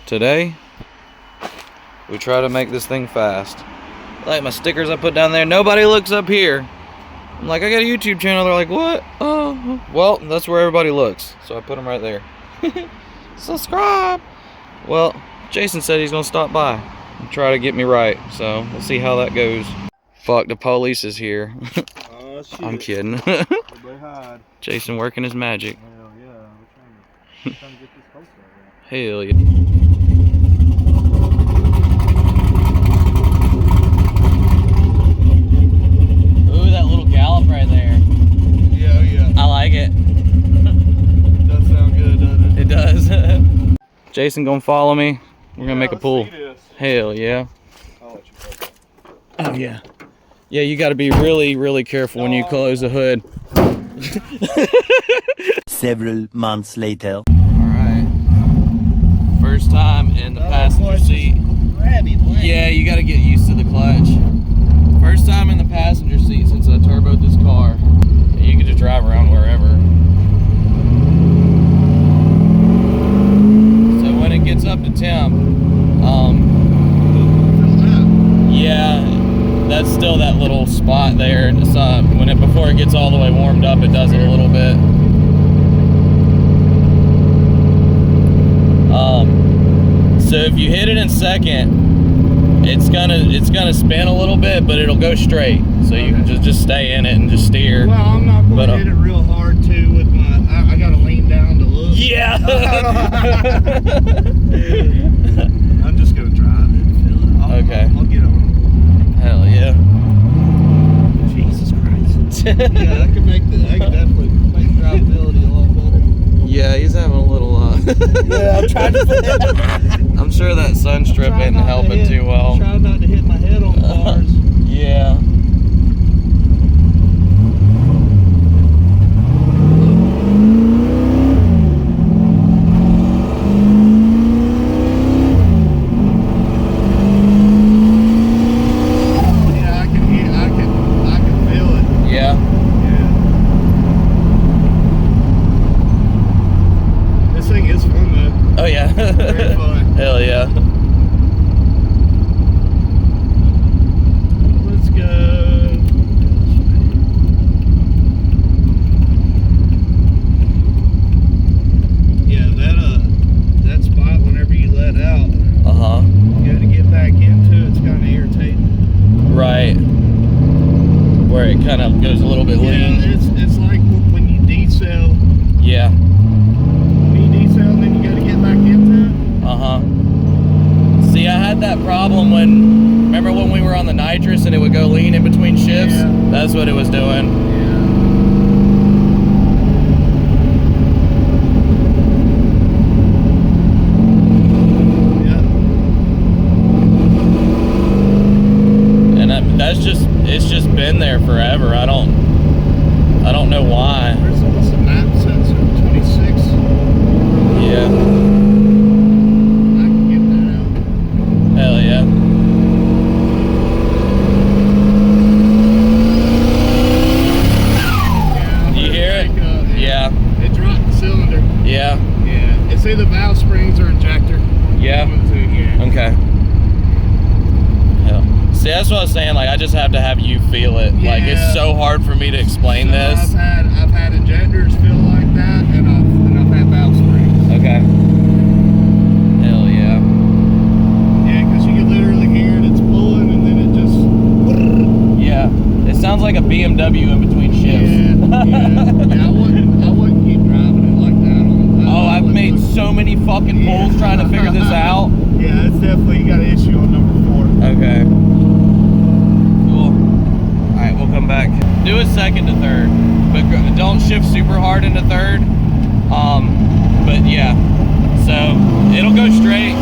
Today, we try to make this thing fast. Like my stickers I put down there, nobody looks up here. I'm like, I got a YouTube channel. They're like, what? Oh, well, that's where everybody looks. So I put them right there. Subscribe. Well, Jason said he's gonna stop by and try to get me right. So we'll see how that goes. Fuck, the police is here. Oh, shit. I'm kidding. Everybody hide. Jason working his magic. Hell yeah, we're trying to get this post out. Hell yeah. Ooh, that little gallop right there. Yeah, yeah. I like it. It does sound good, doesn't it? It does. Jason gonna follow me. We're gonna make a pull. Hell yeah. I'll let you play that. Oh yeah. Yeah, you gotta be really, really careful when you close the hood. Several months later. Alright. First time in the passenger seat. Yeah, you gotta get used to the clutch. First time in the passenger seat since I turboed this car. You can just drive around wherever. So when it gets up to temp, yeah, that's still that little spot there. Before it gets all the way warmed up, it does it a little bit. So if you hit it in second, it's gonna spin a little bit, but it'll go straight. So you can just stay in it and just steer. Well, I'm not going to hit it real hard too with my. I got to lean down to look. Yeah. I'm just going to drive it and feel it. Okay. I'll get on. Hell yeah. Jesus Christ. Yeah, I can definitely make drivability a lot better. Yeah, he's having a little. Yeah, I'm trying to. I'm sure that sun strip isn't helping too well. Trying not to hit my head on bars. Yeah. Oh yeah. Very fun. Hell yeah. Let's go. Yeah, that spot whenever you let out. You got to get back into it. It's kind of irritating. Right. Where it kind of goes a little bit lean. Yeah, it's like when you decel. Yeah. See, I had that problem remember when we were on the nitrous and it would go lean in between shifts? Yeah. That's what it was doing. Yeah. And it's just been there forever. I don't know why. What's the map sensor? 26? Yeah. Hell yeah. You hear it? Yeah. It dropped the cylinder. Yeah. Yeah. It's either valve springs or injector. Yeah. Okay. Yeah. See, that's what I was saying. Like, I just have to have you feel it. Yeah. Like, it's so hard for me to explain this. I've had injectors feel like that, and I've had valve springs. Okay. Hell yeah. Yeah, it sounds like a BMW in between shifts. Yeah, I wouldn't keep driving it like that. I've made so many fucking pulls trying to figure this out. Yeah, it's definitely, you got an issue on number 4. Okay. Cool. Alright, we'll come back. Do a second to third, but don't shift super hard into third. But yeah, so it'll go straight.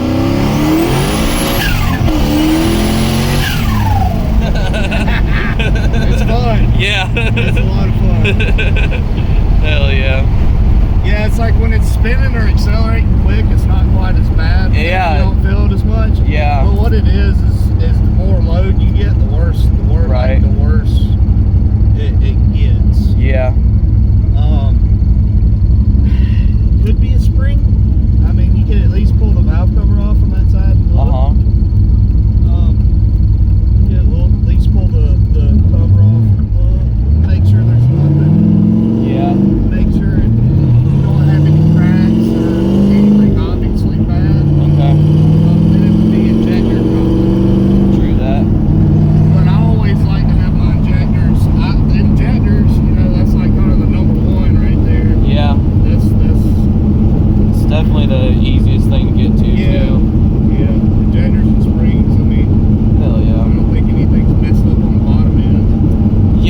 It's fun. Yeah. It's a lot of fun. Hell yeah. Yeah, it's like when it's spinning or accelerating quick, it's not quite as bad. Yeah. You don't feel it as much. Yeah. But what it is the more load you get, the worse it gets. Yeah. Could be a spring.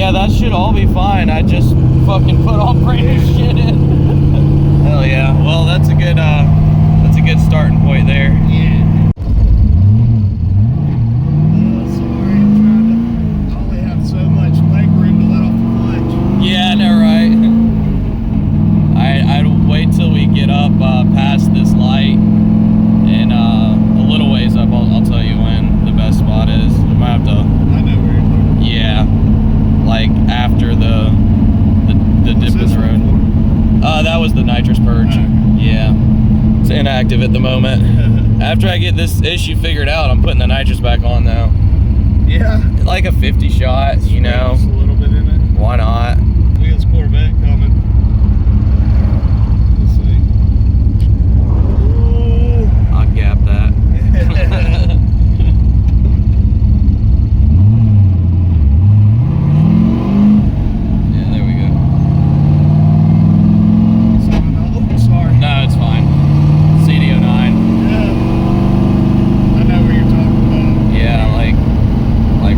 Yeah, that should all be fine. I just fucking put all brand new shit in. Hell yeah. Well, that's a good starting point there. Yeah. Sorry, I'm trying to. I only have so much leg room to let off the clutch. Yeah, I know, right? I'd wait till we get up past this light, and a little ways up, I'll tell you when the best spot is. We might have to. I know where you're talking. Yeah, like after the dip in the road. That was the nitrous purge. Yeah, it's inactive at the moment. After I get this issue figured out, I'm putting the nitrous back on now. Yeah. Like a 50 shot, you know. Just a little bit in it. Why not? Wheels Corvette coming. Let's see. Ooh. I'll gap that. Yeah, there we go. Oh, sorry. No, it's fine. CD09. Yeah. I know where you're talking about. Yeah, like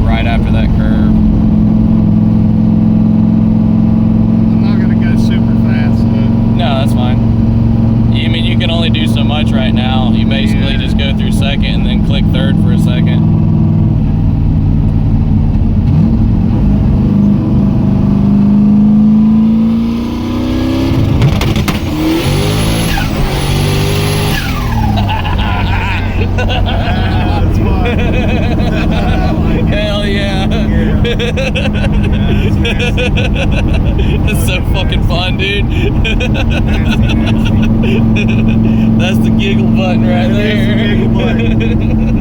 right after that curve. I'm not gonna go super fast though. No, that's fine. I mean, you can only do so much right now. You basically just go through second and then click third for a second. That's fun. Hell yeah. That's so fucking fun, dude. That's the giggle button right there. That's the giggle button.